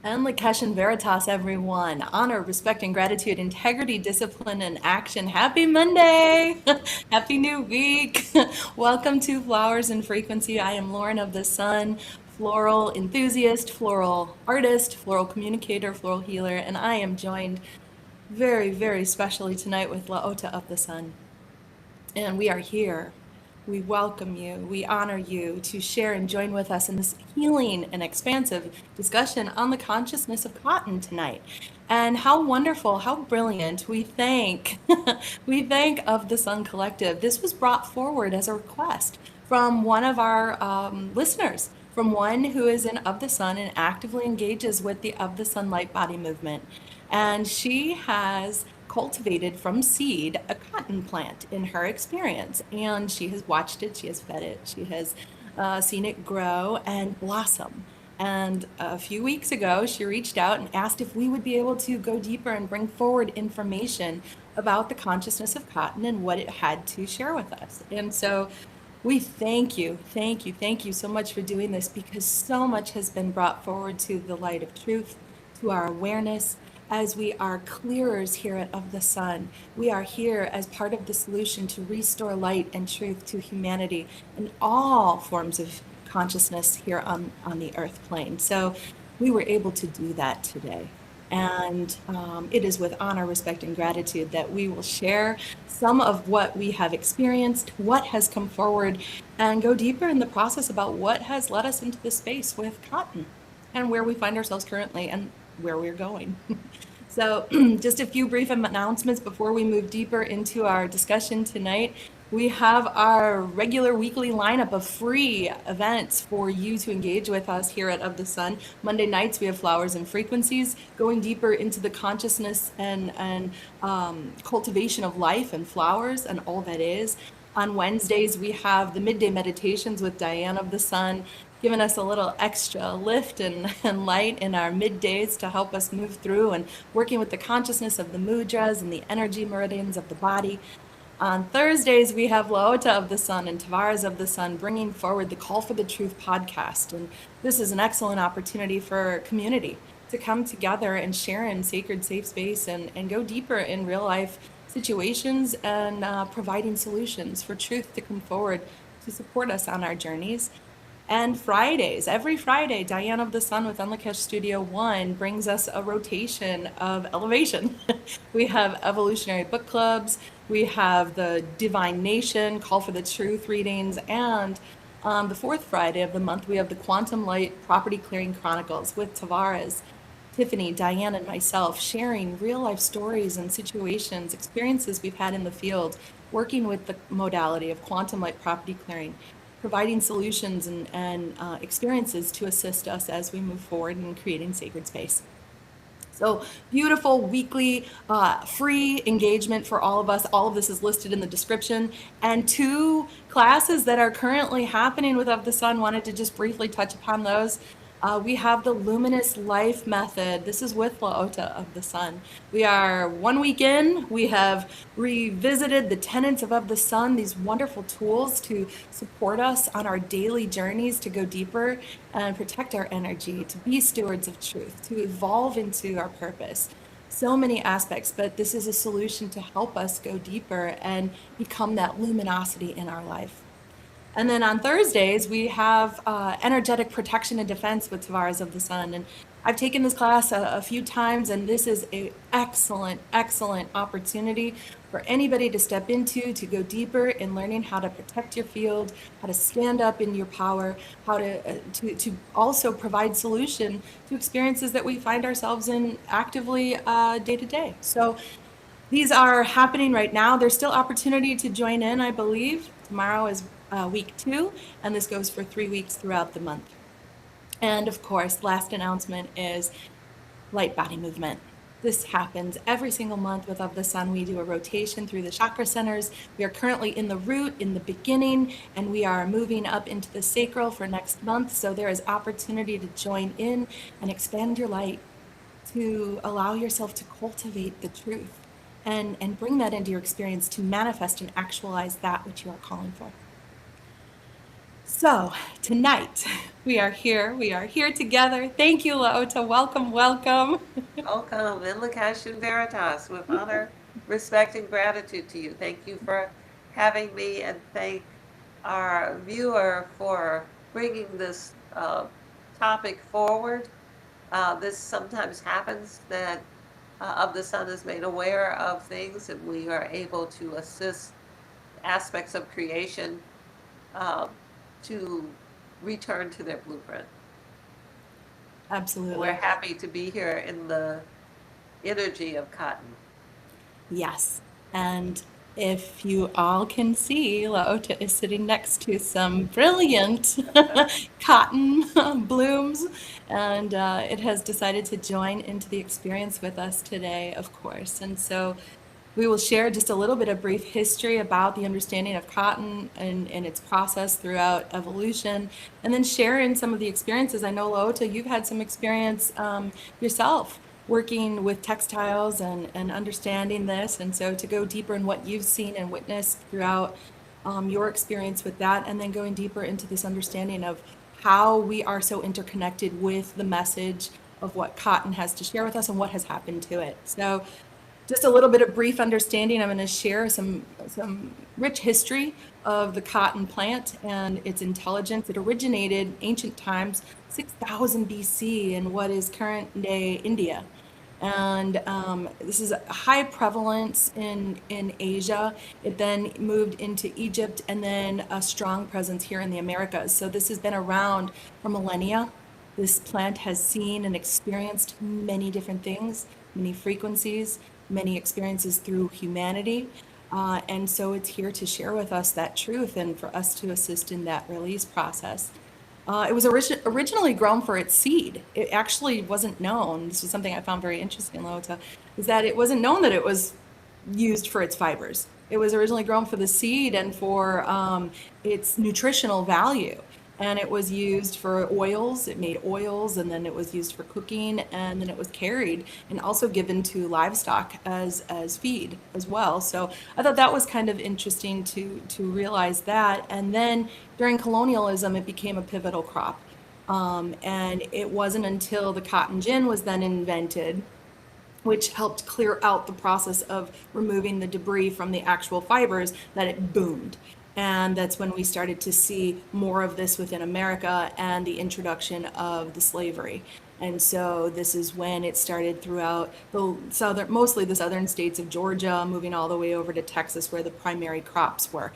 And Lakesh and Veritas, everyone. Honor, respect, and gratitude, integrity, discipline, and action. Happy Monday! Happy new week! Welcome to Flowers and Frequency. I am Lauren of the Sun, floral enthusiast, floral artist, floral communicator, floral healer, and I am joined very, very specially tonight with LaOta of the Sun. And we are here. We welcome you. We honor you to share and join with us in this healing and expansive discussion on the consciousness of cotton tonight. And how wonderful, how brilliant. We thank we thank Of the Sun Collective. This was brought forward as a request from one of our listeners, from one who is in Of the Sun and actively engages with the Of the Sun light body movement. And she has cultivated from seed a cotton plant in her experience. And she has watched it, she has fed it, she has seen it grow and blossom. And a few weeks ago, she reached out and asked if we would be able to go deeper and bring forward information about the consciousness of cotton and what it had to share with us. And so we thank you so much for doing this, because so much has been brought forward to the light of truth, to our awareness, as we are clearers here at Of the Sun. We are here as part of the solution to restore light and truth to humanity in all forms of consciousness here on the earth plane. So we were able to do that today. And it is with honor, respect, and gratitude that we will share some of what we have experienced, what has come forward, and go deeper in the process about what has led us into this space with cotton and where we find ourselves currently and where we're going. So just a few brief announcements before we move deeper into our discussion tonight. We have our regular weekly lineup of free events for you to engage with us here at Of the Sun. Monday nights, we have Flowers and Frequencies, going deeper into the consciousness and cultivation of life and flowers and all that is. On Wednesdays, we have the midday meditations with Diane of the Sun, giving us a little extra lift and light in our middays to help us move through and working with the consciousness of the mudras and the energy meridians of the body. On Thursdays, we have LaOta of the Sun and Tavares of the Sun bringing forward the Call for the Truth podcast. And this is an excellent opportunity for community to come together and share in sacred, safe space and go deeper in real life situations and providing solutions for truth to come forward to support us on our journeys. And Fridays, every Friday, Diane of the Sun with Unlakesh Studio One brings us a rotation of elevation. We have evolutionary book clubs, we have the Divine Nation, Call for the Truth readings, and on the fourth Friday of the month, we have the Quantum Light Property Clearing Chronicles with Tavares, Tiffany, Diane, and myself sharing real life stories and situations, experiences we've had in the field, working with the modality of quantum light property clearing, providing solutions and experiences to assist us as we move forward in creating sacred space. So beautiful weekly free engagement for all of us. All of this is listed in the description. And two classes that are currently happening with Of the Sun, wanted to just briefly touch upon those. We have the Luminous Life Method. This is with LaOta of the Sun. We are 1 week in. We have revisited the tenets of the Sun, these wonderful tools to support us on our daily journeys to go deeper and protect our energy, to be stewards of truth, to evolve into our purpose. So many aspects, but this is a solution to help us go deeper and become that luminosity in our life. And then on Thursdays, we have energetic protection and defense with Tavares of the Sun. And I've taken this class a few times, and this is an excellent, excellent opportunity for anybody to step into, to go deeper in learning how to protect your field, how to stand up in your power, how to also provide solution to experiences that we find ourselves in actively day to day. So these are happening right now. There's still opportunity to join in, I believe. Tomorrow is week 2, and this goes for 3 weeks throughout the month. And of course, last announcement is light body movement. This happens every single month with Of the Sun. We do a rotation through the chakra centers. We are currently in the root, in the beginning, and we are moving up into the sacral for next month. So there is opportunity to join in and expand your light, to allow yourself to cultivate the truth and bring that into your experience, to manifest and actualize that which you are calling for. So tonight we are here together. Thank you, LaOta. Welcome, welcome. Welcome, Invocation Veritas, with honor, respect, and gratitude to you. Thank you for having me, and thank our viewer for bringing this topic forward. This sometimes happens that Of the Sun is made aware of things, and we are able to assist aspects of creation uh, to return to their blueprint. We're Absolutely. happy to be here in the energy of cotton. Yes. And if you all can see, LaOta is sitting next to some brilliant cotton blooms, and it has decided to join into the experience with us today, of course. And so we will share just a little bit of brief history about the understanding of cotton and its process throughout evolution, and then share in some of the experiences. I know, LaOta, you've had some experience yourself working with textiles and understanding this. And so to go deeper in what you've seen and witnessed throughout your experience with that, and then going deeper into this understanding of how we are so interconnected with the message of what cotton has to share with us and what has happened to it. So just a little bit of brief understanding. I'm going to share some rich history of the cotton plant and its intelligence. It originated ancient times, 6000 BC in what is current day India. And this is a high prevalence in Asia. It then moved into Egypt and then a strong presence here in the Americas. So this has been around for millennia. This plant has seen and experienced many different things, many frequencies, many experiences through humanity. And so it's here to share with us that truth and for us to assist in that release process. It was originally grown for its seed. It actually wasn't known. This is something I found very interesting, Lota, is that it wasn't known that it was used for its fibers. It was originally grown for the seed and for its nutritional value. And it was used for oils. It made oils, and then it was used for cooking, and then it was carried and also given to livestock as feed as well. So I thought that was kind of interesting to realize that. And then during colonialism, it became a pivotal crop. And it wasn't until the cotton gin was then invented, which helped clear out the process of removing the debris from the actual fibers, that it boomed. And that's when we started to see more of this within America and the introduction of the slavery. And so this is when it started throughout the southern, mostly the southern states of Georgia, moving all the way over to Texas, where the primary crops were.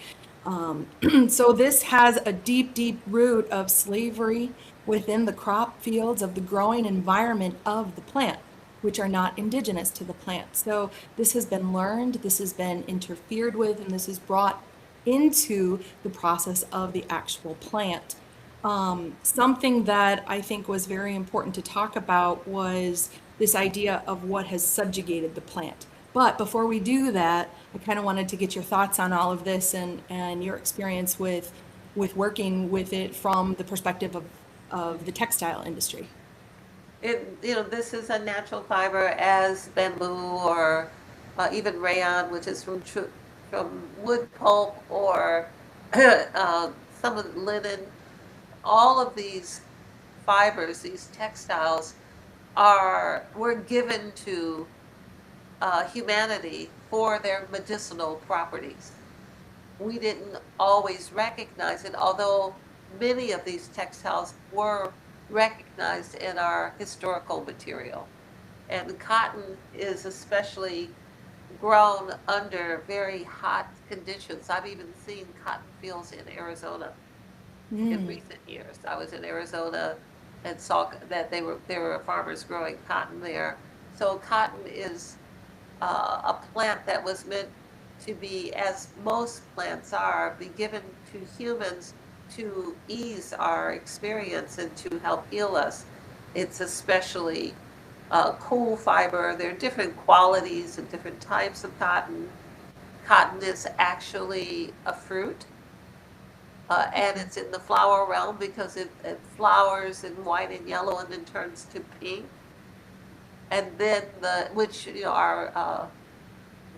So this has a deep, deep root of slavery within the crop fields of the growing environment of the plant, which are not indigenous to the plant. So this has been learned, this has been interfered with, and this is brought into the process of the actual plant. Something that I think was very important to talk about was this idea of what has subjugated the plant. But before we do that, I kind of wanted to get your thoughts on all of this and your experience with working with it from the perspective of the textile industry. This is a natural fiber as bamboo or even rayon, which is from wood pulp or some of the linen. All of these fibers, these textiles, were given to humanity for their medicinal properties. We didn't always recognize it, although many of these textiles were recognized in our historical material. And cotton is especially grown under very hot conditions. I've even seen cotton fields in Arizona in Mm. recent years. I was in Arizona and saw that there were farmers growing cotton there. So cotton is a plant that was meant to be, as most plants are, be given to humans to ease our experience and to help heal us. It's especially cool fiber. There are different qualities and different types of cotton. Cotton is actually a fruit, and it's in the flower realm because it flowers in white and yellow and then turns to pink. And then which are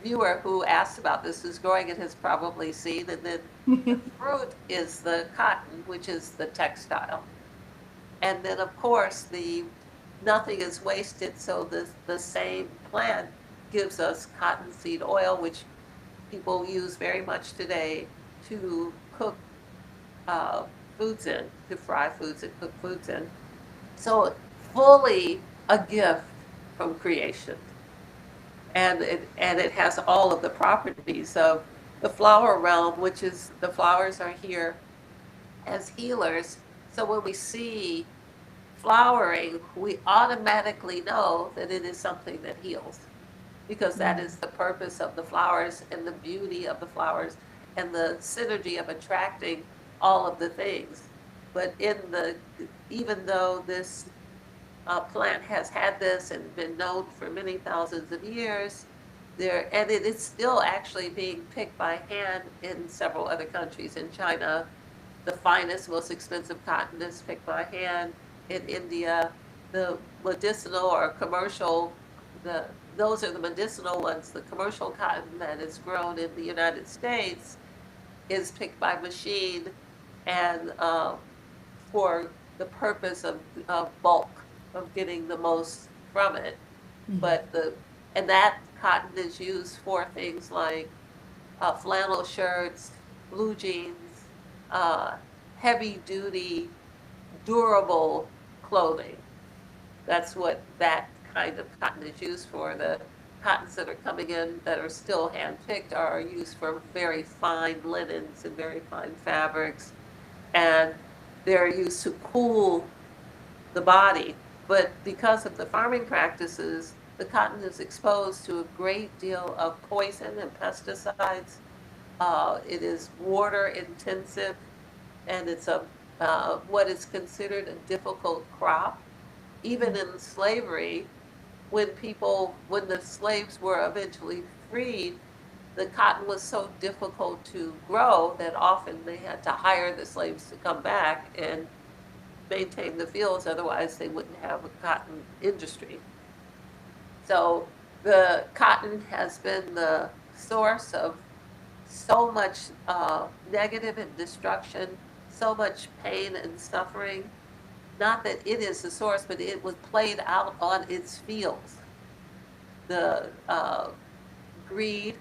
viewer who asked about this who's growing it has probably seen. And then the fruit is the cotton, which is the textile. And then, of course, the nothing is wasted, so the same plant gives us cottonseed oil, which people use very much today to cook uh, foods in, to fry foods and cook foods in. So fully a gift from creation. And it has all of the properties of the flower realm, which is the flowers are here as healers. So when we see flowering, we automatically know that it is something that heals, because that is the purpose of the flowers and the beauty of the flowers and the synergy of attracting all of the things. But even though this plant has had this and been known for many thousands of years, and it is still actually being picked by hand in several other countries. In China, the finest, most expensive cotton is picked by hand. In India, the medicinal or commercial, those are the medicinal ones. The commercial cotton that is grown in the United States is picked by machine and for the purpose of bulk, of getting the most from it. But and that cotton is used for things like flannel shirts, blue jeans, uh, heavy duty, durable clothing. That's what that kind of cotton is used for. The cottons that are coming in that are still hand-picked are used for very fine linens and very fine fabrics. And they're used to cool the body. But because of the farming practices, the cotton is exposed to a great deal of poison and pesticides. It is water intensive, and it's what is considered a difficult crop. Even in slavery, when the slaves were eventually freed, the cotton was so difficult to grow that often they had to hire the slaves to come back and maintain the fields, otherwise they wouldn't have a cotton industry. So the cotton has been the source of so much negative and destruction, so much pain and suffering. Not that it is the source, but it was played out on its fields. The greed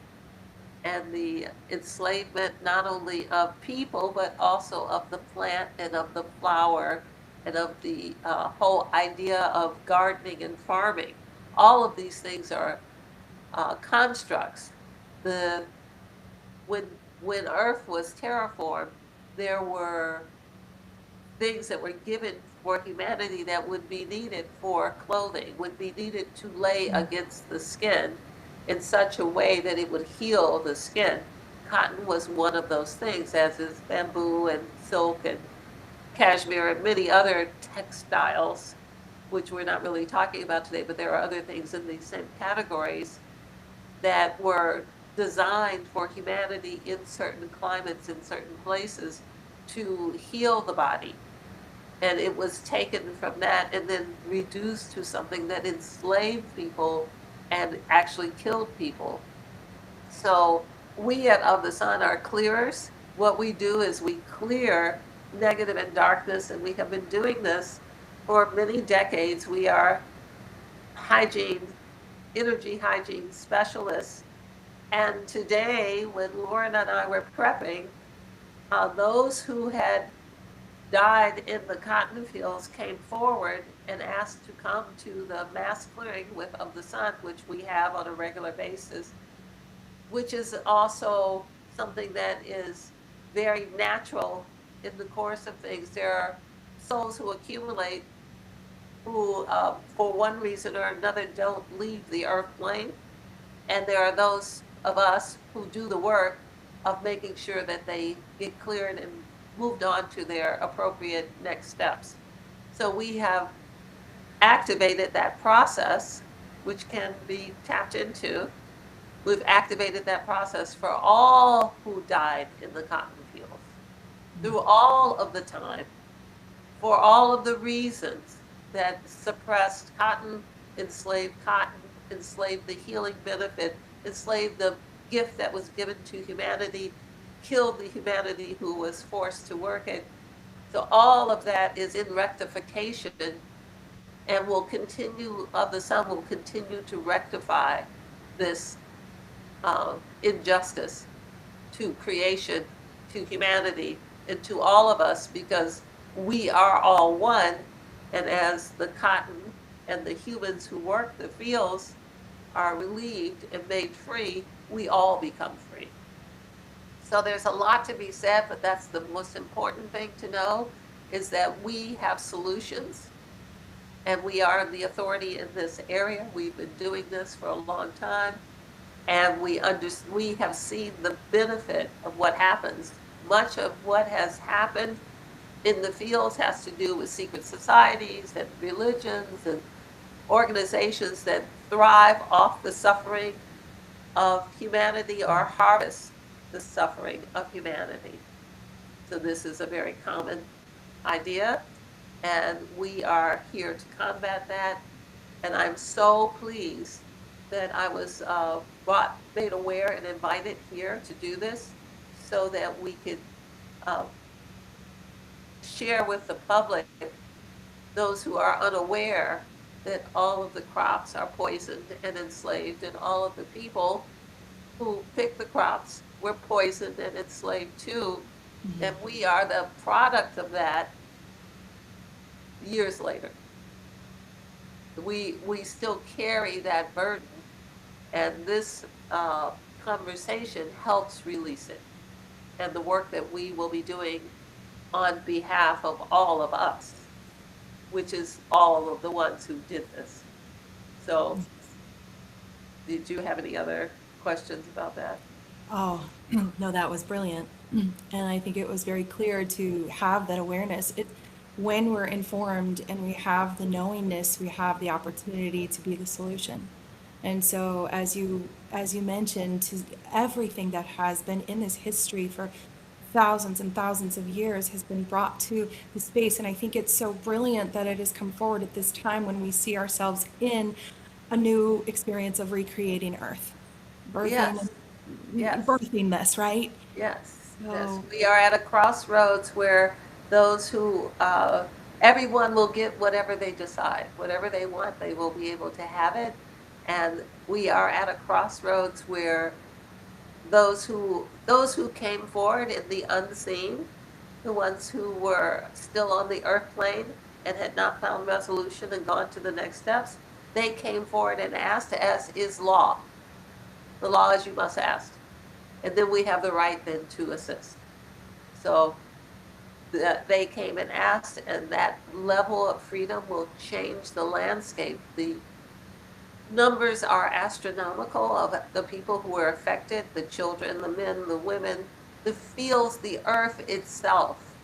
and the enslavement, not only of people, but also of the plant and of the flower and of the whole idea of gardening and farming. All of these things are constructs. The when when Earth was terraformed, there were things that were given for humanity that would be needed for clothing, would be needed to lay against the skin in such a way that it would heal the skin. Cotton was one of those things, as is bamboo and silk and cashmere and many other textiles, which we're not really talking about today, but there are other things in these same categories that were designed for humanity in certain climates, in certain places, to heal the body. And it was taken from that and then reduced to something that enslaved people and actually killed people. So we at Of the Sun are clearers. What we do is we clear negative and darkness, and we have been doing this for many decades. We are hygiene, energy hygiene specialists. And today, when Lauren and I were prepping, those who had died in the cotton fields came forward and asked to come to the mass clearing with Of the Sun, which we have on a regular basis, which is also something that is very natural in the course of things. There are souls who accumulate who, for one reason or another, don't leave the earth plane. And there are those of us who do the work of making sure that they get cleared and moved on to their appropriate next steps. So we have activated that process, which can be tapped into. We've activated that process for all who died in the cotton fields, through all of the time, for all of the reasons that suppressed cotton, enslaved the healing benefit enslaved the gift that was given to humanity, killed the humanity who was forced to work it. So all of that is in rectification and will continue, of the sun will continue to rectify this injustice to creation, to humanity, and to all of us, because we are all one. And as the cotton and the humans who work the fields are relieved and made free, we all become free. So there's a lot to be said, but that's the most important thing to know, is that we have solutions and we are the authority in this area. We've been doing this for a long time, and we have seen the benefit of what happens. Much of what has happened in the fields has to do with secret societies and religions and organizations that thrive off the suffering of humanity or harvest the suffering of humanity. So this is a very common idea, and we are here to combat that. And I'm so pleased that I was made aware and invited here to do this, so that we could uh, share with the public, those who are unaware, that all of the crops are poisoned and enslaved, and all of the people who pick the crops were poisoned and enslaved too. And we are the product of that years later. We still carry that burden, and this conversation helps release it. And the work that we will be doing on behalf of all of us, which is all of the ones who did this. So, did you have any other questions about that? Oh, no, that was brilliant. And I think it was very clear to have that awareness. When we're informed and we have the knowingness, we have the opportunity to be the solution. And so, as you mentioned, to everything that has been in this history for thousands and thousands of years has been brought to the space. And I think it's so brilliant that it has come forward at this time when we see ourselves in a new experience of recreating Earth, birthing Yes, yes. birthing this, right? Yes, yes, So, we are at a crossroads where those who, everyone will get whatever they decide, whatever they want, they will be able to have it. And we are at a crossroads where those who came forward in the unseen, the ones who were still on the earth plane and had not found resolution and gone to the next steps, they came forward and asked, as is law. The law is you must ask. And then we have the right then to assist. So they came and asked, and that level of freedom will change the landscape. The numbers are astronomical of the people who were affected, the children, the men, the women, the fields, the earth itself,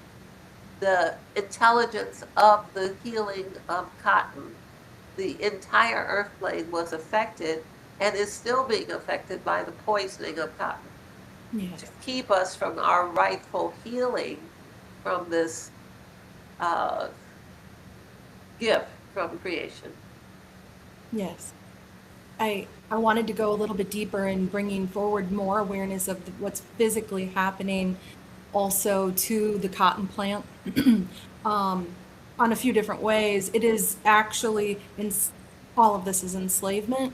the intelligence of the healing of cotton. The entire earth plane was affected and is still being affected by the poisoning of cotton, to yes, keep us from our rightful healing from this uh, gift from creation. yes. I wanted to go a little bit deeper in bringing forward more awareness of what's physically happening also to the cotton plant um, on a few different ways. It is actually, all of this is enslavement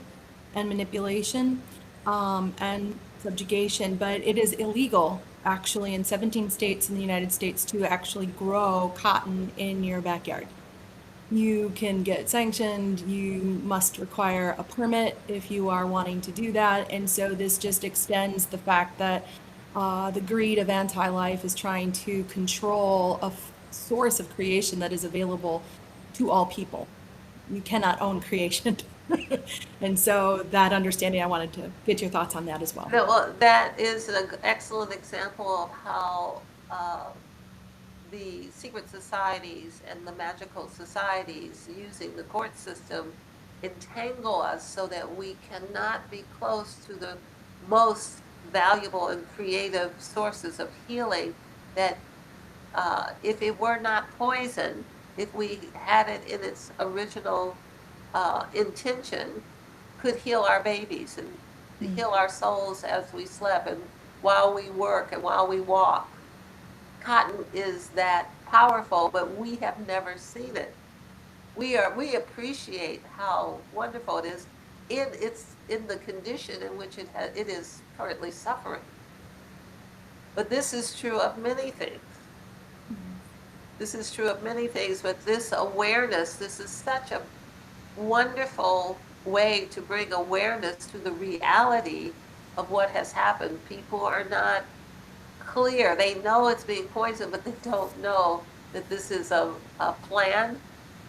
and manipulation and subjugation, but it is illegal actually in 17 states in the United States to actually grow cotton in your backyard. You can get sanctioned. You must require a permit if you are wanting to do that. And so this just extends the fact that the greed of anti-life is trying to control a source of creation that is available to all people. You cannot own creation. And so that understanding, I wanted to get your thoughts on that as well. Well, that is an excellent example of how the secret societies and the magical societies using the court system entangle us so that we cannot be close to the most valuable and creative sources of healing, that if it were not poison, if we had it in its original intention, could heal our babies and to heal our souls as we slept and while we work and while we walk. Cotton is that powerful, but we have never seen it. We appreciate how wonderful it is in the condition in which it is currently suffering. But this is true of many things. This is true of many things, but this awareness, this is such a wonderful way to bring awareness to the reality of what has happened. People are not clear. They know it's being poisoned, but they don't know that this is a plan,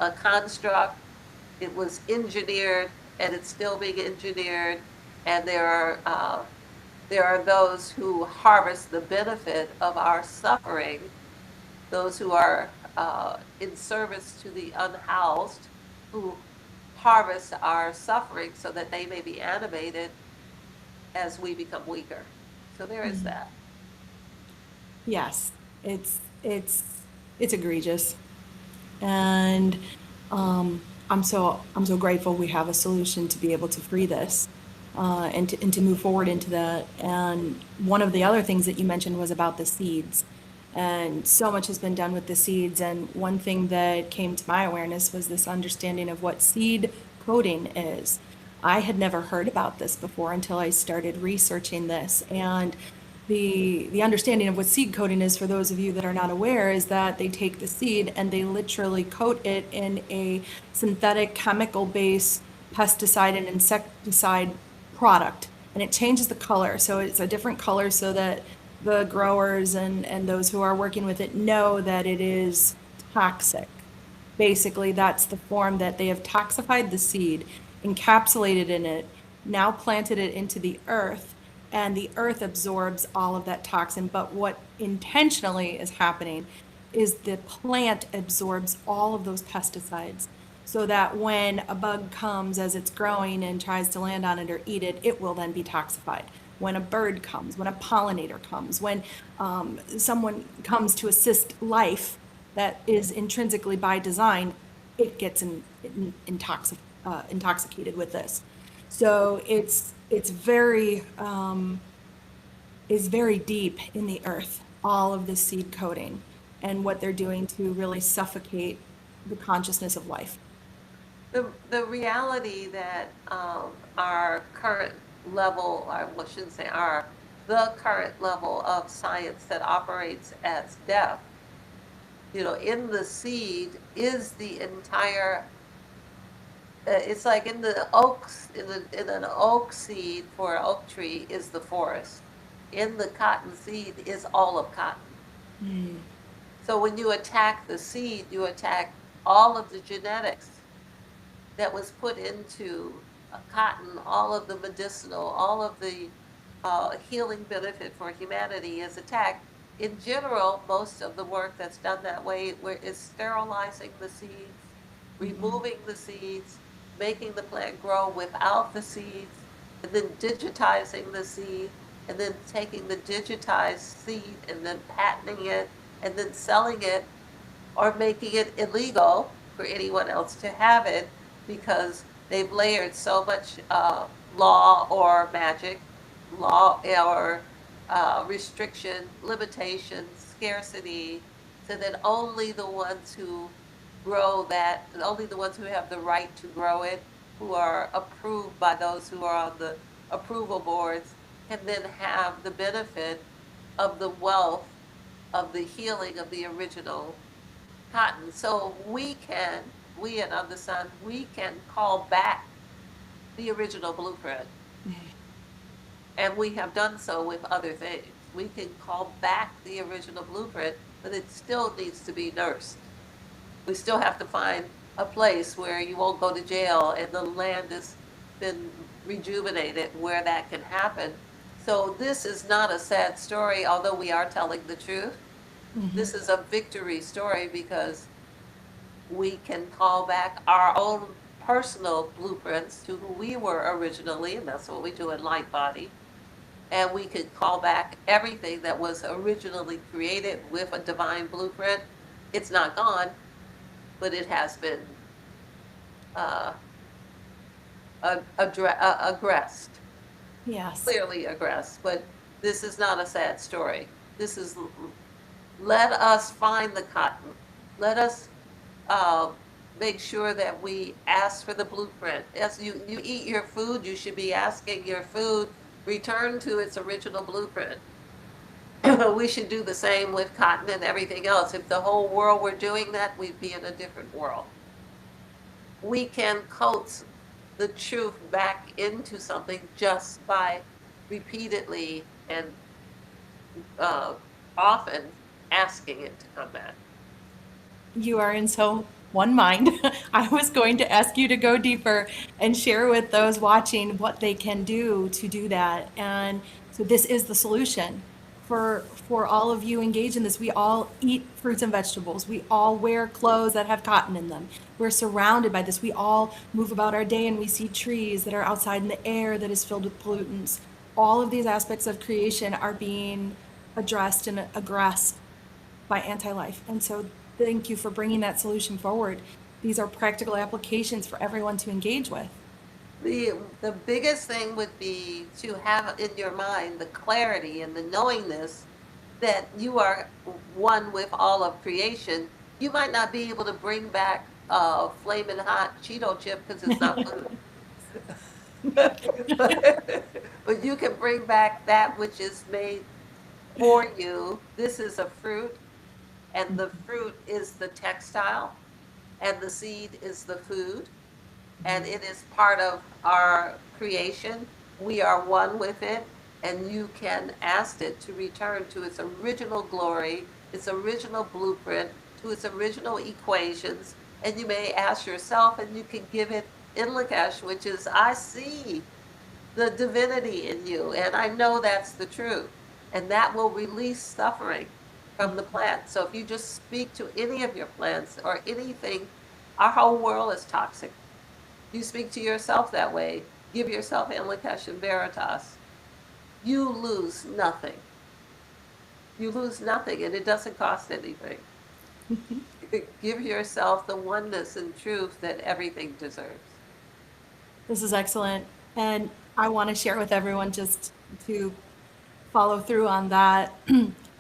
a construct. It was engineered, and it's still being engineered. And there are those who harvest the benefit of our suffering, those who are in service to the unhoused, who harvest our suffering so that they may be animated as we become weaker. So there is that. Yes, it's it's it's egregious, and I'm so grateful we have a solution to be able to free this, and to move forward into that. And one of the other things that you mentioned was about the seeds, and so much has been done with the seeds. And one thing that came to my awareness was this understanding of what seed coding is. I had never heard about this before until I started researching this. And the understanding of what seed coating is, for those of you that are not aware, is that they take the seed and they literally coat it in a synthetic chemical based pesticide and insecticide product, and it changes the color, so it's a different color, so that the growers and those who are working with it know that it is toxic. Basically, that's the form that they have toxified the seed, encapsulated in it, now planted it into the earth, and the earth absorbs all of that toxin. But what intentionally is happening is the plant absorbs all of those pesticides, so that when a bug comes as it's growing and tries to land on it or eat it, it will then be toxified. When a bird comes, when a pollinator comes, when someone comes to assist life that is intrinsically by design, it gets intoxicated with this. So it's very is very deep in the earth, all of the seed coating and what they're doing to really suffocate the consciousness of life. The reality that our current level, or well, I shouldn't say the current level of science that operates as death, in the seed is the entire. It's like in the oaks, in an oak seed for an oak tree is the forest. In the cotton seed is all of cotton. Mm. So when you attack the seed, you attack all of the genetics that was put into cotton, all of the medicinal, all of the healing benefit for humanity is attacked. In general, most of the work that's done that way is sterilizing the seeds, removing the seeds, making the plant grow without the seeds, and then digitizing the seed, and then taking the digitized seed and then patenting it, and then selling it or making it illegal for anyone else to have it because they've layered so much law or magic, law or restriction, limitation, scarcity, so that only the ones who grow that, only the ones who have the right to grow it, who are approved by those who are on the approval boards, can then have the benefit of the wealth of the healing of the original cotton. So we at OfTheSun, we can call back the original blueprint. And we have done so with other things. We can call back the original blueprint, but it still needs to be nursed. We still have to find a place where you won't go to jail and the land has been rejuvenated where that can happen. So this is not a sad story, although we are telling the truth. This is a victory story because we can call back our own personal blueprints to who we were originally, and that's what we do in Light Body. And we can call back everything that was originally created with a divine blueprint. It's not gone, but it has been aggressed. Yes. clearly aggressed, but this is not a sad story. This is, let us find the cotton. Let us uh, make sure that we ask for the blueprint. As you eat your food, you should be asking your food return to its original blueprint. We should do the same with cotton and everything else. If the whole world were doing that, we'd be in a different world. We can coax the truth back into something just by repeatedly and uh, often asking it to come back. You are in so one mind. I was going to ask you to go deeper and share with those watching what they can do that. And so this is the solution for all of you engaged in this. We all eat fruits and vegetables. We all wear clothes that have cotton in them. We're surrounded by this. We all move about our day and we see trees that are outside in the air that is filled with pollutants. All of these aspects of creation are being addressed and aggressed by anti-life. And so thank you for bringing that solution forward. These are practical applications for everyone to engage with. The biggest thing would be to have in your mind the clarity and the knowingness that you are one with all of creation. You might not be able to bring back a flaming hot Cheeto chip because it's not food. But you can bring back that which is made for you. This is a fruit, and the fruit is the textile, and the seed is the food, and it is part of our creation. We are one with it, and you can ask it to return to its original glory, its original blueprint, to its original equations. And you may ask yourself, and you can give it in Lakesh, which is, I see the divinity in you, and I know that's the truth. And that will release suffering from the plant. So if you just speak to any of your plants or anything, our whole world is toxic. You speak to yourself that way, give yourself Enlikesh and Veritas, you lose nothing. You lose nothing, and it doesn't cost anything. Give yourself the oneness and truth that everything deserves. This is excellent. And I want to share with everyone just to follow through on that.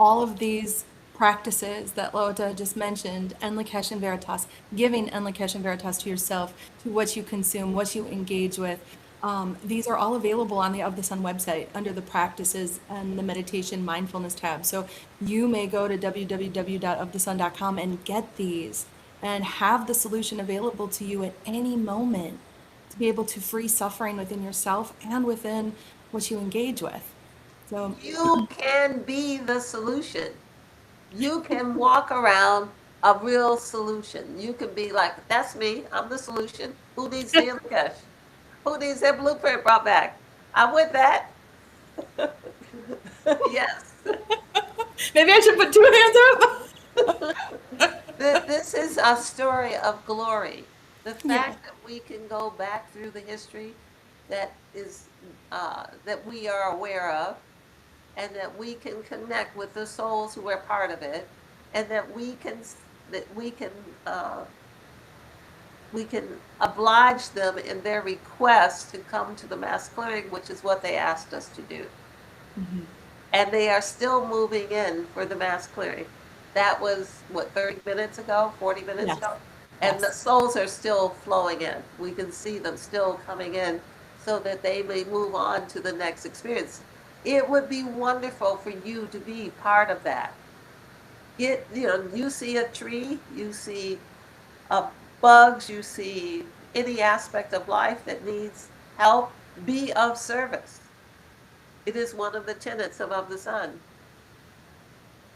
All of these practices that LaOta just mentioned, Enlikesh and Veritas, giving Enlikesh and Veritas to yourself, to what you consume, what you engage with. These are all available on the Of the Sun website under the practices and the meditation mindfulness tab. So you may go to www.ofthesun.com and get these and have the solution available to you at any moment to be able to free suffering within yourself and within what you engage with. So You can be the solution. You can walk around a real solution. You can be like, that's me, I'm the solution. Who needs the Enlikesh? Who needs their blueprint brought back? I'm with that. Yes. maybe I should put two hands up. This is a story of glory. The Yeah. fact that we can go back through the history that is that we are aware of, and that we can connect with the souls who are part of it, and that that we can oblige them in their request to come to the mass clearing, which is what they asked us to do. Mm-hmm. And they are still moving in for the mass clearing. That was, what, 30 minutes ago, 40 minutes Yes. ago? And the Yes. souls are still flowing in. We can see them still coming in so that they may move on to the next experience. It would be wonderful for you to be part of that. You see a tree, you see bugs, you see any aspect of life that needs help, be of service. It is one of the tenets of the Sun.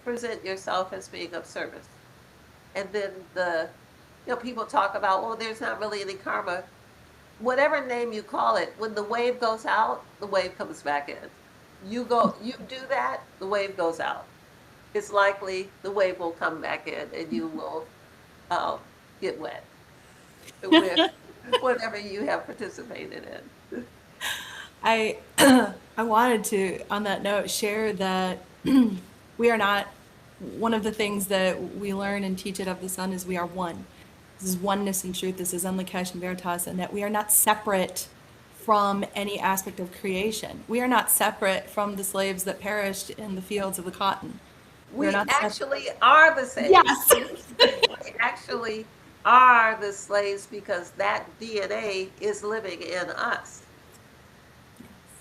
Present yourself as being of service. And then people talk about, well, there's not really any karma. Whatever name you call it, when the wave goes out, the wave comes back in. You do that, the wave goes out. It's likely the wave will come back in and you will get wet with whatever you have participated in. I I wanted to, on that note, share that we are not, one of the things that we learn and teach it of the Sun is we are one. This is oneness and truth. This is Enlikesh and Veritas, and that we are not separate from any aspect of creation. We are not separate from the slaves that perished in the fields of the cotton. We are We not separate. actually are the slaves. Yes. We actually are the slaves because that DNA is living in us.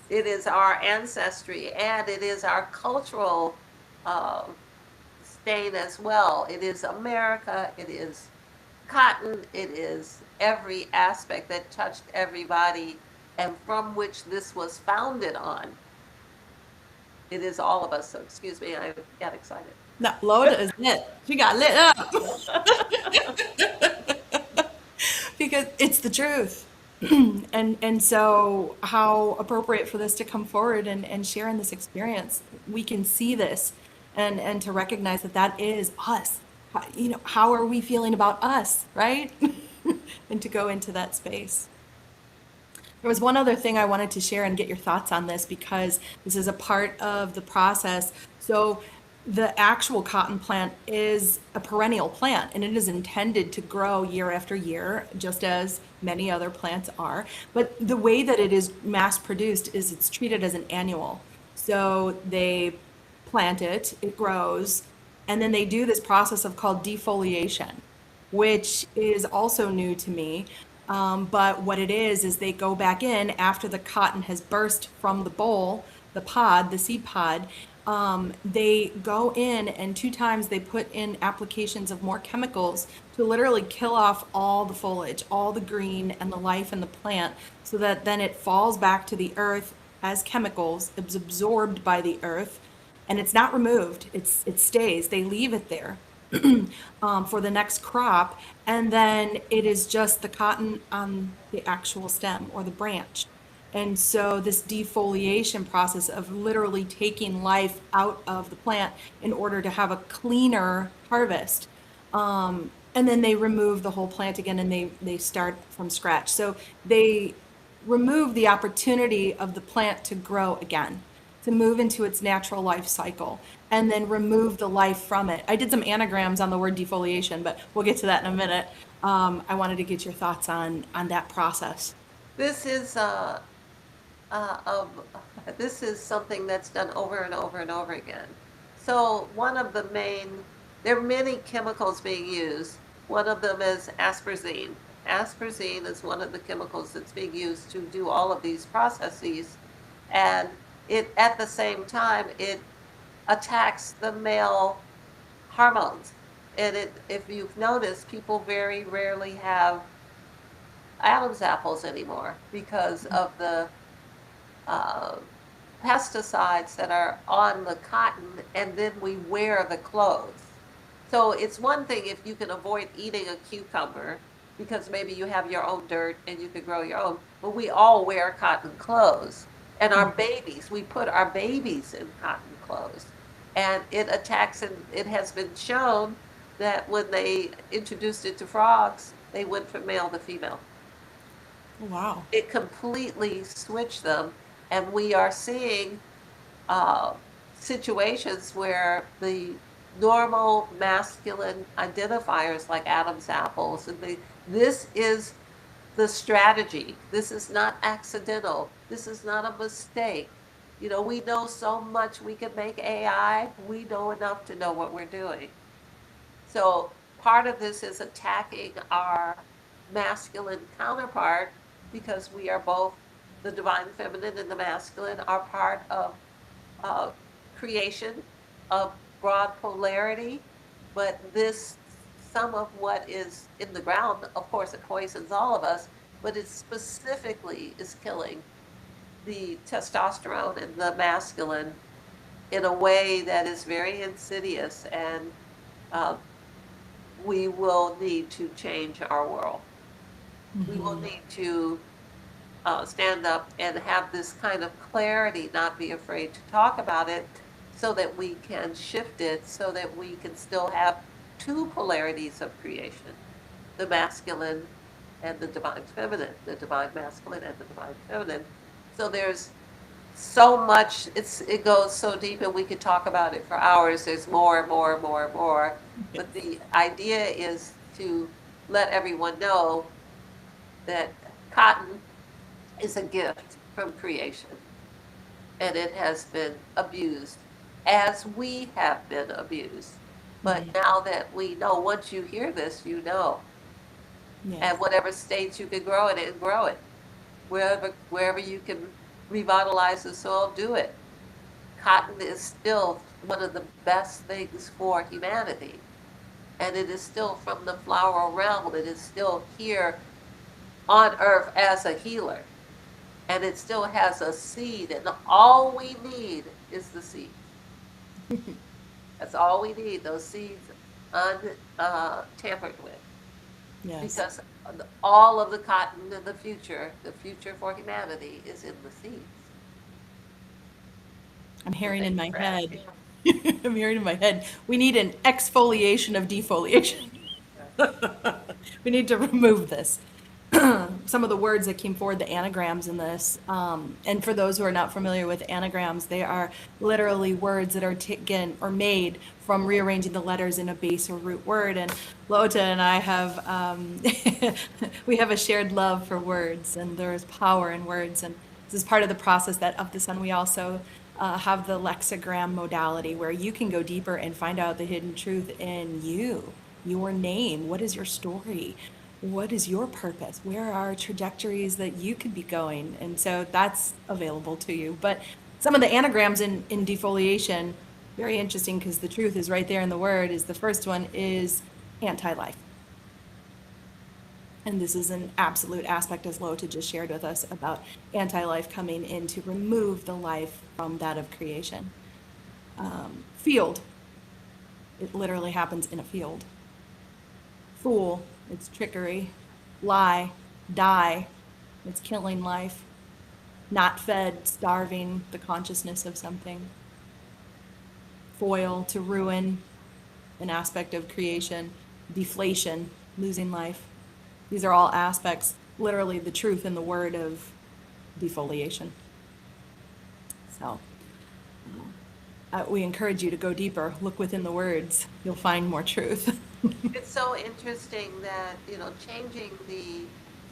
It is our ancestry and it is our cultural uh, stain as well. It is America, it is cotton, it is every aspect that touched everybody and from which this was founded on. It is all of us. So, excuse me, I got excited. No, LaOta is lit. She got lit up because it's the truth. And so how appropriate for this to come forward and share in this experience. We can see this and to recognize that that is us. How are we feeling about us, right? And to go into that space. There was one other thing I wanted to share and get your thoughts on this because this is a part of the process. So, the actual cotton plant is a perennial plant and it is intended to grow year after year, just as many other plants are. But the way that it is mass produced is it's treated as an annual. So, they plant it, it grows, and then they do this process of called defoliation, which is also new to me. But what it is they go back in after the cotton has burst from the boll, the pod, the seed pod. They go in and 2 times they put in applications of more chemicals to literally kill off all the foliage, all the green and the life in the plant, so that then it falls back to the earth as chemicals, it's absorbed by the earth, and it's not removed. It stays. They leave it there for the next crop, and then it is just the cotton on the actual stem or the branch. And so this defoliation process of literally taking life out of the plant in order to have a cleaner harvest. And then they remove the whole plant again and they start from scratch. So they remove the opportunity of the plant to grow again, to move into its natural life cycle, and then remove the life from it. I did some anagrams on the word defoliation, but we'll get to that in a minute. I wanted to get your thoughts on that process. This is of this is something that's done over and over and over again. So one of the main, there are many chemicals being used. One of them is asperzine. Asperzine is one of the chemicals that's being used to do all of these processes, and it at the same time it attacks the male hormones. And if you've noticed, people very rarely have Adam's apples anymore because of the uh, pesticides that are on the cotton, and then we wear the clothes. So it's one thing if you can avoid eating a cucumber because maybe you have your own dirt and you can grow your own, but we all wear cotton clothes. And our babies, we put our babies in cotton clothes. And it attacks, and it has been shown that when they introduced it to frogs, they went from male to female. Wow. It completely switched them, and we are seeing uh, situations where the normal masculine identifiers like Adam's apples and this is the strategy. This is not accidental. This is not a mistake. You know, we know so much. We can make AI. We know enough to know what we're doing. So part of this is attacking our masculine counterpart because we are both the divine feminine and the masculine are part of uh, creation of broad polarity. But this, some of what is in the ground, of course, it poisons all of us, but it specifically is killing the testosterone and the masculine in a way that is very insidious, and uh, we will need to change our world. We will need to stand up and have this kind of clarity, not be afraid to talk about it, so that we can shift it, so that we can still have two polarities of creation, the masculine and the divine feminine, the divine masculine and the divine feminine. So there's so much, it goes so deep, and we could talk about it for hours. There's more and more and more and more. But the idea is to let everyone know that cotton is a gift from creation, and it has been abused as we have been abused. But Mm, now that we know, once you hear this, you know, yes. at whatever stage you can grow it, and grow it. Wherever you can revitalize the soil, do it. Cotton is still one of the best things for humanity. And it is still from the floral realm. It is still here on earth as a healer. And it still has a seed. And all we need is the seed. That's all we need, those seeds tampered with. Yes. Because all of the cotton in the future for humanity is in the seeds. I'm So hearing thank in you my for head. asking. I'm hearing in my head. We need an exfoliation of defoliation. We need to remove this. Some of the words that came forward, the anagrams in this, and for those who are not familiar with anagrams, they are literally words that are taken or made from rearranging the letters in a base or root word. And LaOta and I have, we have a shared love for words, and there's power in words. And this is part of the process that of the Sun we also have the lexigram modality where you can go deeper and find out the hidden truth in you, your name. What is your story? What is your purpose? Where are trajectories that you could be going? And so that's available to you. But some of the anagrams in defoliation, very interesting because the truth is right there in the word, is the first one is anti-life. And this is an absolute aspect, as Lota just shared with us, about anti-life coming in to remove the life from that of creation. Field, it literally happens in a field. Fool, it's trickery. Lie, die, it's killing life. Not fed, starving the consciousness of something. Foil, to ruin, an aspect of creation. Deflation, losing life. These are all aspects, literally the truth in the word of defoliation. So we encourage you to go deeper, look within the words. You'll find more truth. It's so interesting that, changing the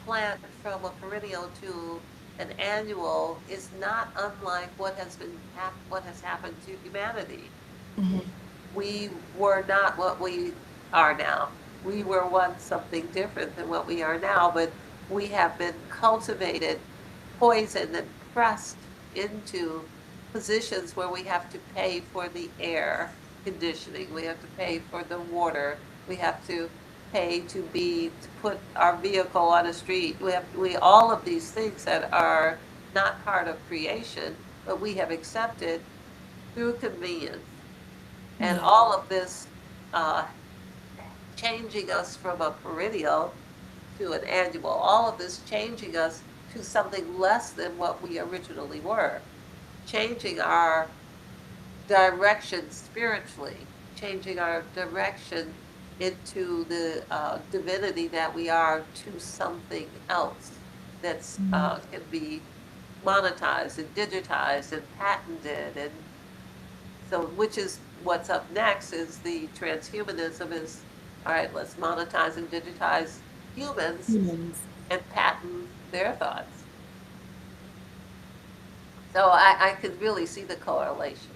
plant from a perennial to an annual is not unlike what has happened to humanity. Mhm. We were not what we are now. We were once something different than what we are now, but we have been cultivated, poisoned, and pressed into positions where we have to pay for the air conditioning, we have to pay for the water, we have to pay to put our vehicle on a street. We all of these things that are not part of creation, but we have accepted through convenience. And Yeah. all of this uh, changing us from a perennial to an annual, all of this changing us to something less than what we originally were, changing our direction spiritually, changing our direction into the divinity that we are to something else that's Mhm. can be monetized and digitized and patented. And so, which is what's up next is the transhumanism is, all right, let's monetize and digitize humans Humans. and patent their thoughts. So I could really see the correlation.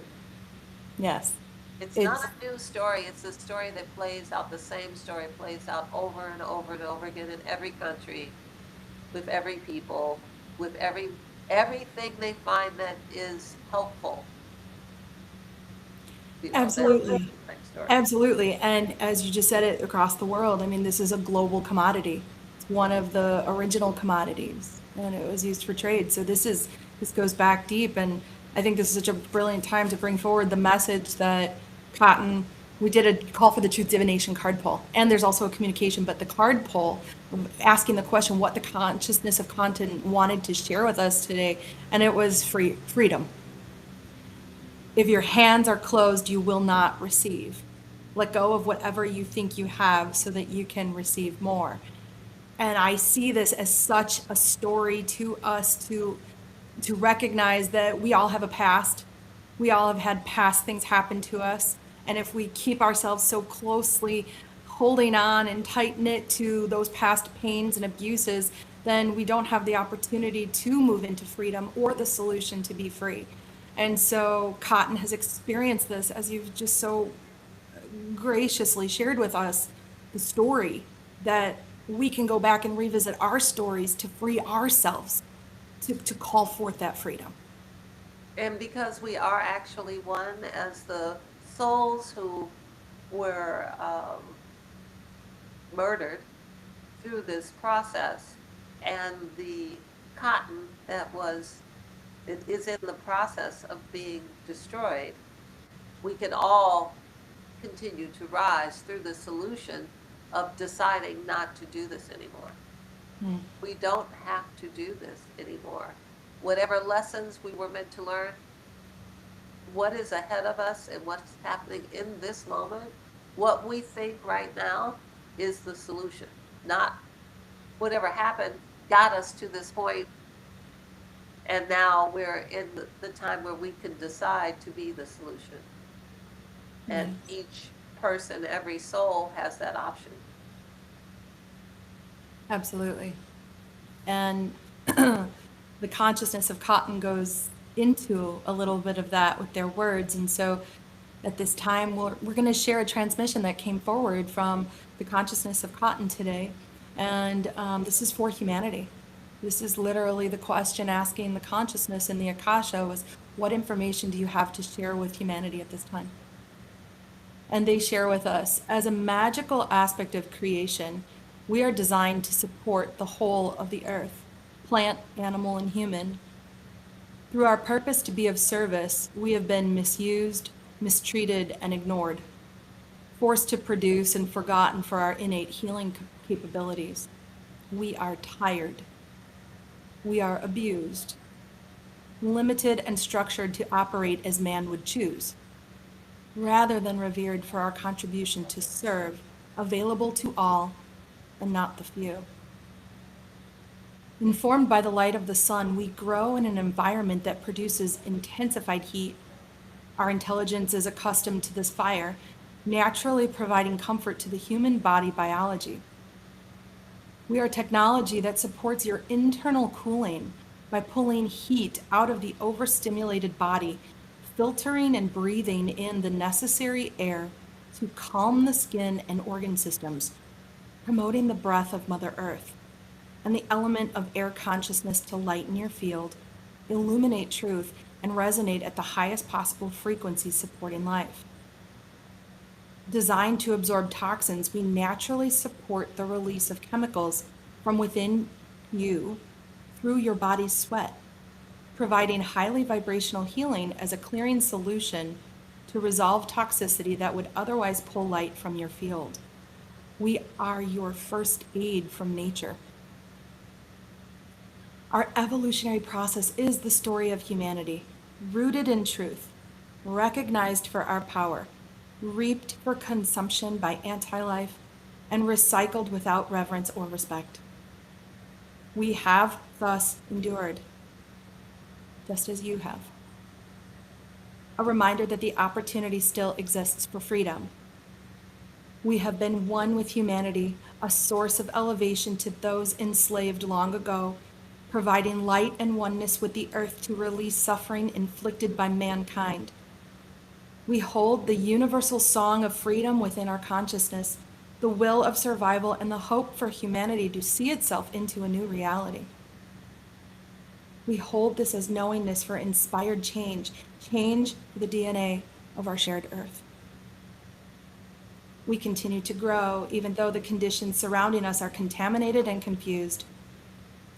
Yes. It's not It's a new story. It's a story that plays out, the same story plays out over and over and over again in every country, with every people, with everything they find that is helpful. That's the absolutely. same story. Absolutely. And as you just said it across the world, I mean, this is a global commodity. It's one of the original commodities and it was used for trade. So this goes back deep. And I think this is such a brilliant time to bring forward the message that cotton, we did a call for the truth divination card pull. And there's also a communication, but the card pull asking the question what the consciousness of content wanted to share with us today. And it was freedom. If your hands are closed, you will not receive. Let go of whatever you think you have so that you can receive more. And I see this as such a story to us to recognize that we all have a past. We all have had past things happen to us. And if we keep ourselves so closely holding on and tight knit to those past pains and abuses, then we don't have the opportunity to move into freedom or the solution to be free. And so Cotton has experienced this, as you've just so graciously shared with us, the story that we can go back and revisit our stories to free ourselves, to call forth that freedom. And because we are actually one as the souls who were murdered through this process, and the cotton that was, it is in the process of being destroyed, we can all continue to rise through the solution of deciding not to do this anymore. Mm. We don't have to do this anymore. Whatever lessons we were meant to learn, what is ahead of us and what's happening in this moment, what we think right now is the solution, not whatever happened got us to this point, and now we're in the time where we can decide to be the solution. And Yes, each person, every soul has that option. absolutely. And the consciousness of Cotton goes into a little bit of that with their words. And so at this time, we're going to share a transmission that came forward from the consciousness of Cotton today. And this is for humanity. This is literally the question asking the consciousness in the Akasha was, what information do you have to share with humanity at this time? And they share with us, as a magical aspect of creation, we are designed to support the whole of the earth, plant, animal, and human. Through our purpose to be of service, we have been misused, mistreated, and ignored, forced to produce and forgotten for our innate healing capabilities. We are tired. We are abused, limited and structured to operate as man would choose, rather than revered for our contribution to serve, available to all and not the few. Informed by the light of the sun, we grow in an environment that produces intensified heat. Our intelligence is accustomed to this fire, naturally providing comfort to the human body biology. We are technology that supports your internal cooling by pulling heat out of the overstimulated body, filtering and breathing in the necessary air to calm the skin and organ systems, promoting the breath of Mother Earth and the element of air consciousness to lighten your field, illuminate truth, and resonate at the highest possible frequency supporting life. Designed to absorb toxins, we naturally support the release of chemicals from within you through your body's sweat, providing highly vibrational healing as a clearing solution to resolve toxicity that would otherwise pull light from your field. We are your first aid from nature. Our evolutionary process is the story of humanity, rooted in truth, recognized for our power, reaped for consumption by anti-life, and recycled without reverence or respect. We have thus endured, just as you have. A reminder that the opportunity still exists for freedom. We have been one with humanity, a source of elevation to those enslaved long ago, providing light and oneness with the earth to release suffering inflicted by mankind. We hold the universal song of freedom within our consciousness, the will of survival, and the hope for humanity to see itself into a new reality. We hold this as knowingness for inspired change, change the DNA of our shared earth. We continue to grow, even though the conditions surrounding us are contaminated and confused.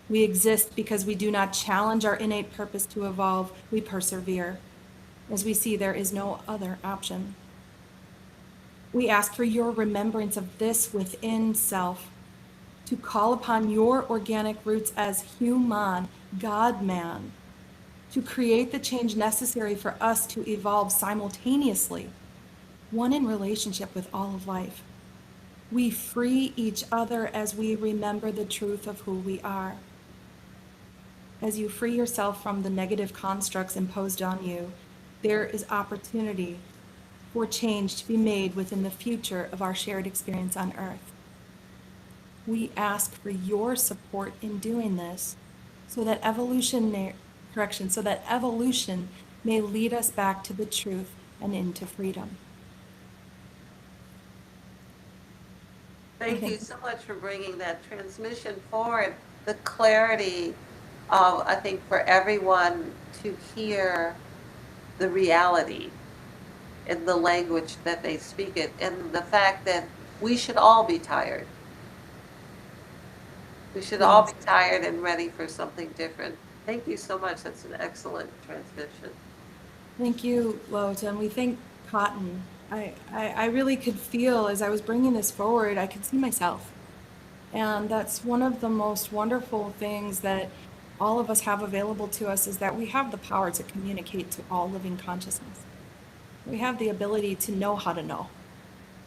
We exist because we do not challenge our innate purpose to evolve. We persevere, as we see there is no other option. We ask for your remembrance of this within self, to call upon your organic roots as human, God-man, to create the change necessary for us to evolve simultaneously, one in relationship with all of life. We free each other as we remember the truth of who we are. As you free yourself from the negative constructs imposed on you, there is opportunity for change to be made within the future of our shared experience on Earth. We ask for your support in doing this so that so that evolution may lead us back to the truth and into freedom. I Thank you think, so much for bringing that transmission forward. The clarity of, I think, for everyone to hear the reality in the language that they speak it, and the fact that we should all be tired. We should all be yes. tired and ready for something different. Thank you so much. That's an excellent transmission. Thank you, LaOta. And we thank Cotton. I really could feel as I was bringing this forward, I could see myself. And that's one of the most wonderful things that all of us have available to us is that we have the power to communicate to all living consciousness. We have the ability to know how to know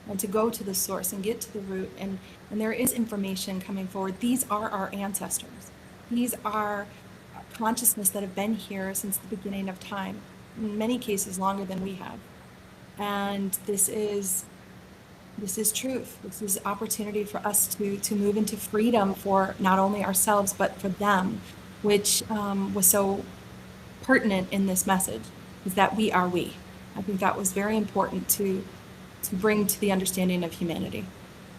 and to go to the source and get to the root. And there is information coming forward. These are our ancestors. These are consciousness that have been here since the beginning of time, in many cases longer than we have. And this is truth. This is opportunity for us to move into freedom for not only ourselves, but for them, which was so pertinent in this message, is that we are we. I think that was very important to bring to the understanding of humanity.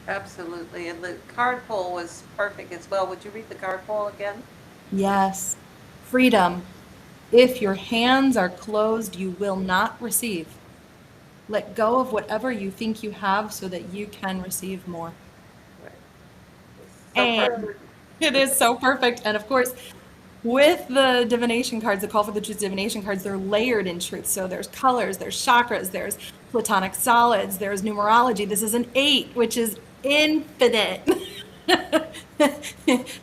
Absolutely. And the card pull was perfect as well. Would you read the card pull again? Yes, freedom. If your hands are closed, you will not receive. Let go of whatever you think you have so that you can receive more. Right. So And perfect. it is so perfect. And of course, with the divination cards, the call for the truth divination cards, they're layered in truth. So there's colors, there's chakras, there's platonic solids, there's numerology. This is an 8, which is infinite.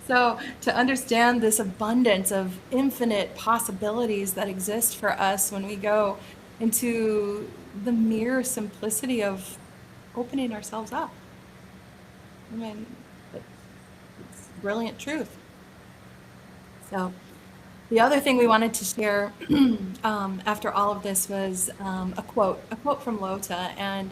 So to understand this abundance of infinite possibilities that exist for us when we go into the mere simplicity of opening ourselves up. I mean, it's brilliant truth. So the other thing we wanted to share after all of this was a quote from Lota, and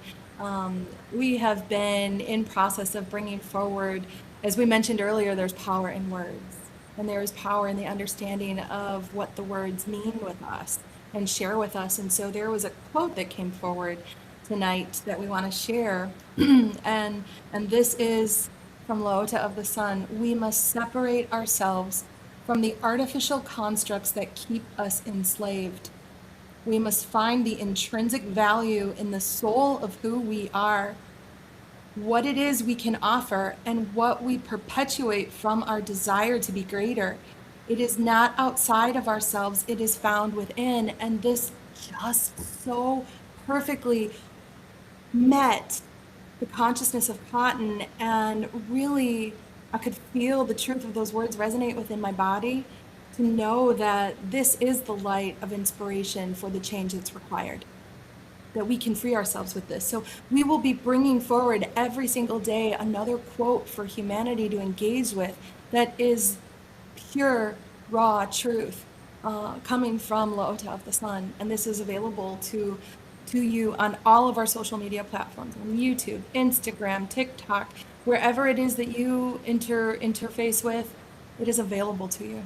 we have been in process of bringing forward, as we mentioned earlier, there's power in words, and there is power in the understanding of what the words mean with us and share with us. And so there was a quote that came forward tonight that we want to share, and this is from LaOta of the Sun. We must separate ourselves from the artificial constructs that keep us enslaved. We must find the intrinsic value in the soul of who we are, what it is we can offer, and what we perpetuate from our desire to be greater. It is not outside of ourselves, it is found within. And this just so perfectly met the consciousness of Cotton, and really I could feel the truth of those words resonate within my body, to know that this is the light of inspiration for the change that's required, that we can free ourselves with this. So we will be bringing forward every single day another quote for humanity to engage with that is pure, raw truth coming from LaOta of the Sun. And this is available to you on all of our social media platforms, on YouTube, Instagram, TikTok, wherever it is that you interface with, it is available to you.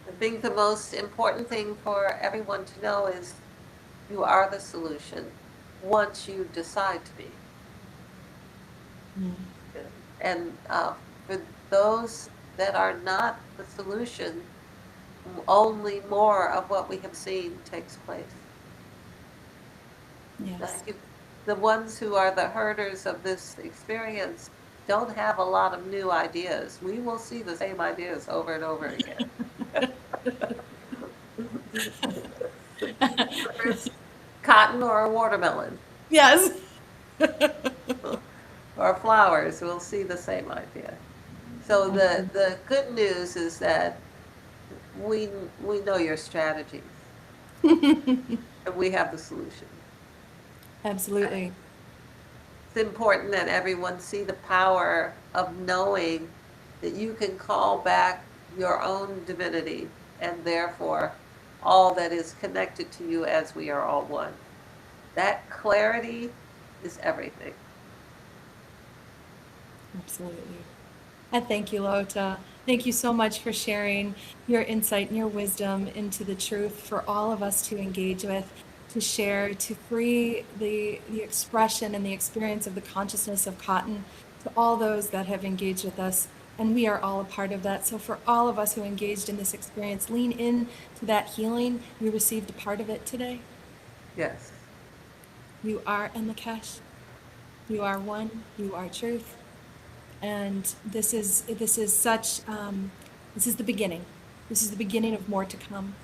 I think the most important thing for everyone to know is you are the solution once you decide to be. Mm. And for those that are not the solution, only more of what we have seen takes place. Yes. The ones who are the herders of this experience don't have a lot of new ideas. We will see the same ideas over and over again. Whether it's cotton or a watermelon Yes. or flowers, we'll see the same idea. So the good news is that we we know your strategies and we have the solution. Absolutely. It's important that everyone see the power of knowing that you can call back your own divinity and therefore all that is connected to you as we are all one. That clarity is everything. Absolutely. I thank you, LaOta. Thank you so much for sharing your insight and your wisdom into the truth for all of us to engage with, to share, to free the expression and the experience of the consciousness of cotton to all those that have engaged with us. And we are all a part of that. So for all of us who engaged in this experience, lean in to that healing. You received a part of it today. Yes. You are Enlakesh. You are one. You are truth. And this is such this is the beginning. This is the beginning of more to come,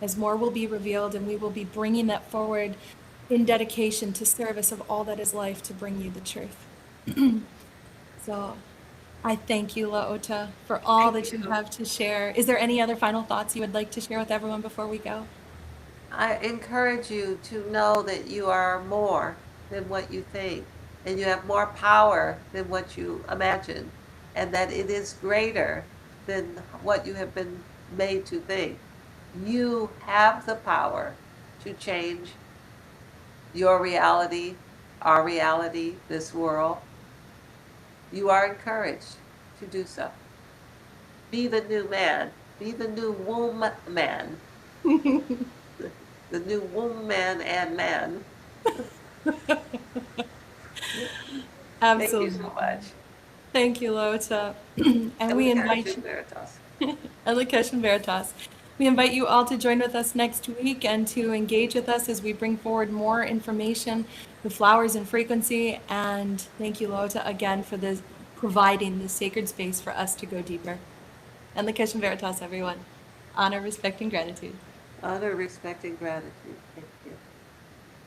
as more will be revealed, and we will be bringing that forward in dedication to service of all that is life to bring you the truth. So I thank you, LaOta, for all Thank that you you. have to share. Is there any other final thoughts you would like to share with everyone before we go? I encourage you to know that you are more than what you think, and you have more power than what you imagine, and that it is greater than what you have been made to think. You have the power to change your reality, our reality, this world. You are encouraged to do so. Be the new man. Be the new womb man. The new womb man and man. Thank you so Absolutely. much. Thank you, LaOta. And we invite Elegante you. Veritas. Elikesh and Veritas. We invite you all to join with us next week and to engage with us as we bring forward more information, the flowers and frequency. And thank you, Lota, again for this providing this sacred space for us to go deeper. And Elikesh and Veritas, everyone. Honor, respect, and gratitude. Honor, respect, and gratitude.